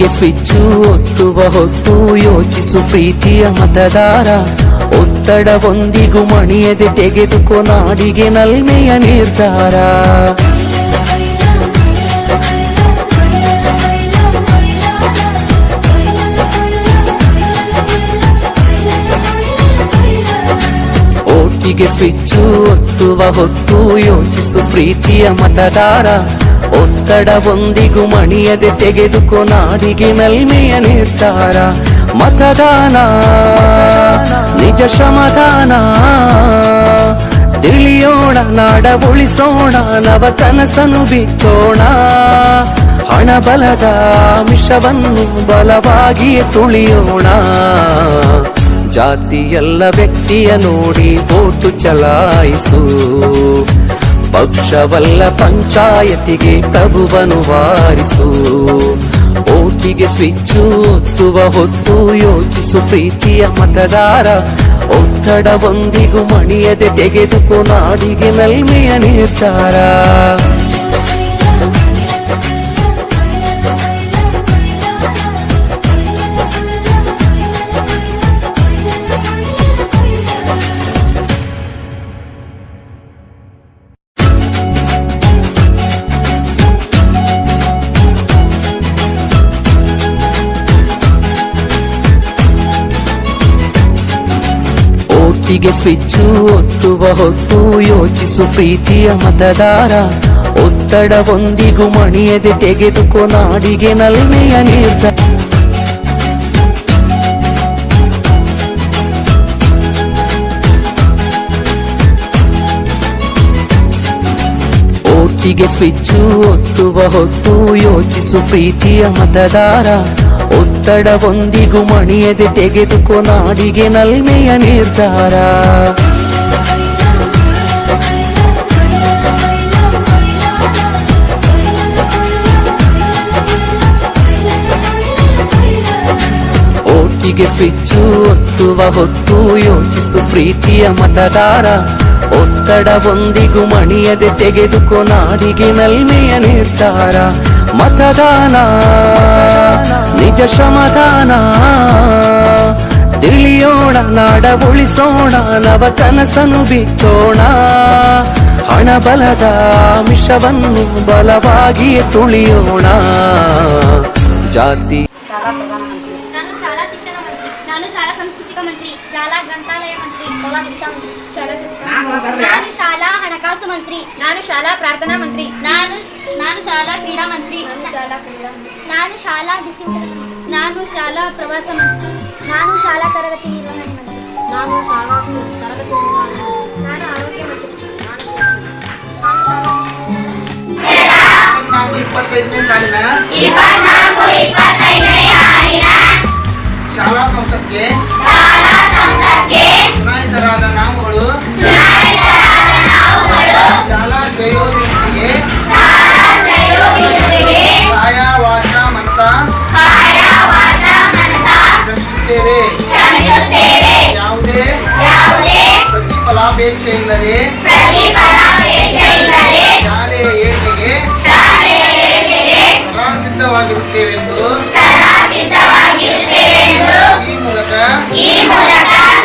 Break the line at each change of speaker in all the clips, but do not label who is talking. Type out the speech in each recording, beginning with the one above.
ಓಟಿಗೆ switch ಒತ್ತುವ ಹೊತ್ತು ಯೋಚಿಸು ಪ್ರೀತಿಯ ಮತದಾರ. ಒತ್ತಡವೊಂದಿಗೂ ಮಣಿಯದೆ ತೆಗೆದುಕೋ ನಾಡಿಗೆ ನಲ್ಮೆಯ ನಿರ್ಧಾರ. ಓಟಿಗೆ ಸ್ವಿಚ್ಚು ಒತ್ತುವ ಹೊತ್ತು ಯೋಚಿಸು ಪ್ರೀತಿಯ ಮತದಾರ. ಒತ್ತಡವೊಂದಿಗೂ ಮಣಿಯದೆ ತೆಗೆದುಕೋ ನಾಡಿಗೆ ನಲ್ಮೆಯ ನಿರ್ಧಾರ. ಮತದಾನ ನಿಜ ಶ್ರಮದಾನ, ತಿಳಿಯೋಣ ನಾಡ ಉಳಿಸೋಣ, ನವ ಕನಸನ್ನು ಬಿತ್ತೋಣ. ಹಣಬಲದ ಮಿಷವನ್ನು ಬಲವಾಗಿಯೇ ತುಳಿಯೋಣ. ಜಾತಿಯಲ್ಲ ವ್ಯಕ್ತಿಯ ನೋಡಿ ವೋಟು ಚಲಾಯಿಸು. ಪಕ್ಷವಲ್ಲ ಪಂಚಾಯತಿಗೆ ಪ್ರಭುವನ್ನು ವಾರಿಸು. ಓಟಿಗೆ ಸ್ವಿಚ್ಚು ಒತ್ತುವ ಹೊತ್ತು ಯೋಚಿಸು ಪ್ರೀತಿಯ ಮತದಾರ. ಒತ್ತಡವೊಂದಿಗೂ ಮಣಿಯದೆ ತೆಗೆದುಕೋ ನಾಡಿಗೆ ನಲ್ಮೆಯ ನಿರ್ಧಾರ. ಓಟಿಗೆ ಸ್ವಿಚ್ಚು ಒತ್ತುವ ಹೊತ್ತು ಯೋಚಿಸು ಪ್ರೀತಿಯ ಮತದಾರ. ಒತ್ತಡವೊಂದಿಗೂ ಮಣಿಯದೆ ತೆಗೆದುಕೋ ನಾಡಿಗೆ ನಲ್ಮೆಯ ನಿರ್ಧಾರ. ಓಟಿಗೆ ಸ್ವಿಚ್ಚು ಒತ್ತುವ ಹೊತ್ತು ಯೋಚಿಸು ಪ್ರೀತಿಯ ಮತದಾರ. ಒತ್ತಡವೊಂದಿಗೂ ಮಣಿಯದೆ ತೆಗೆದುಕೋ ನಾಡಿಗೆ ನಲ್ಮೆಯ ನಿರ್ಧಾರ. ಓಟಿಗೆ ಸ್ವಿಚ್ಚು ಒತ್ತುವ ಹೊತ್ತು ಯೋಚಿಸು ಪ್ರೀತಿಯ ಮತದಾರ. ಒತ್ತಡವೊಂದಿಗೂ ಮಣಿಯದೆ ತೆಗೆದುಕೋ ನಾಡಿಗೆ ನಲ್ಮೆಯ ನಿರ್ಧಾರ. ಮತದಾನ ನಿಜ ಶ್ರಮದಾನ, ತಿಳಿಯೋಣ ನಾಡ ಉಳಿಸೋಣ, ನವ ಕನಸನ್ನು ಬಿತ್ತೋಣ. ಹಣಬಲದ ಮಿಷವನ್ನು ಬಲವಾಗಿಯೇ ತುಳಿಯೋಣ. ಜಾತಿ
ನಾನು ಶಾಲಾ ಶಿಕ್ಷಣ ಮಂತ್ರಿ. ನಾನು ಶಾಲಾ ಸಾಂಸ್ಕೃತಿಕ ಮಂತ್ರಿ. ಶಾಲಾ ಗ್ರಂಥಾಲಯ ಮಂತ್ರಿ. ಶಾಲಾ ಶಿಕ್ಷಣ ಮಂತ್ರಿ. ಶಾಲಾ ಶಿಕ್ಷಣ ನಾನು ಶಾಲಾ ಹಣಕಾಸು ಮಂತ್ರಿ.
ನಾನು ಶಾಲಾ ಪ್ರಾರ್ಥನಾ ಮಂತ್ರಿ. ನಾನು ಶಾಲಾ ಕ್ರೀಡಾ ಮಂತ್ರಿ.
ನಾನು ಶಾಲಾ ಬಿಸಿ ಊಟದ ಮಂತ್ರಿ.
ನಾನು ಶಾಲಾ ಪ್ರವಾಸ ಮಂತ್ರಿ.
ನಾನು ಶಾಲಾ ತರಗತಿ ನಿರ್ವಹಣೆ ಮಂತ್ರಿ.
ನಾನು ಶಾಲಾ ತರಗತಿ ನಿರ್ವಹಣೆ.
ನಾನು ಆರೋಗ್ಯ ಮಂತ್ರಿ.
ನಾನು ಶಾಲಾ
24-25ನೇ ಸಾಲಿನ ಶಾಲಾ ಸಂಸತ್ಗೆ ಚುನಾಯಿತರಾದ ನಾವುಗಳು ಶಾಲಾ ಶ್ರೇಯೋಭಿವೃದ್ಧಿಗೆ ಕಾಯ ವಾಚ ಮನಸ ಶ್ರಮಿಸುತ್ತೇವೆ. ಯಾವುದೇ ಪ್ರತಿಫಲಾಪೇಕ್ಷೆ ಇಲ್ಲದೆ ಶಾಲೆಯ ಏಳಿಗೆಗೆ ಸದಾ ಸಿದ್ಧವಾಗಿರುತ್ತೇವೆಂದು ಈ ಮೂಲಕ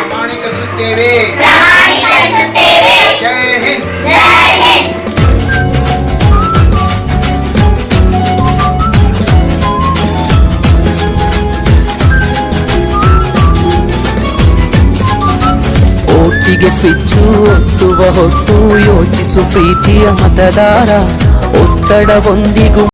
ಪ್ರಮಾಣೀಕರಿಸುತ್ತೇವೆ. ಜೈ ಹಿಂದ್.
ಓಟಿಗೆ ಸ್ವಿಚ್ಚು ಒತ್ತುವ ಹೊತ್ತು ಯೋಚಿಸು ಪ್ರೀತಿಯ ಮತದಾರ. ಒತ್ತಡವೊಂದಿಗೂ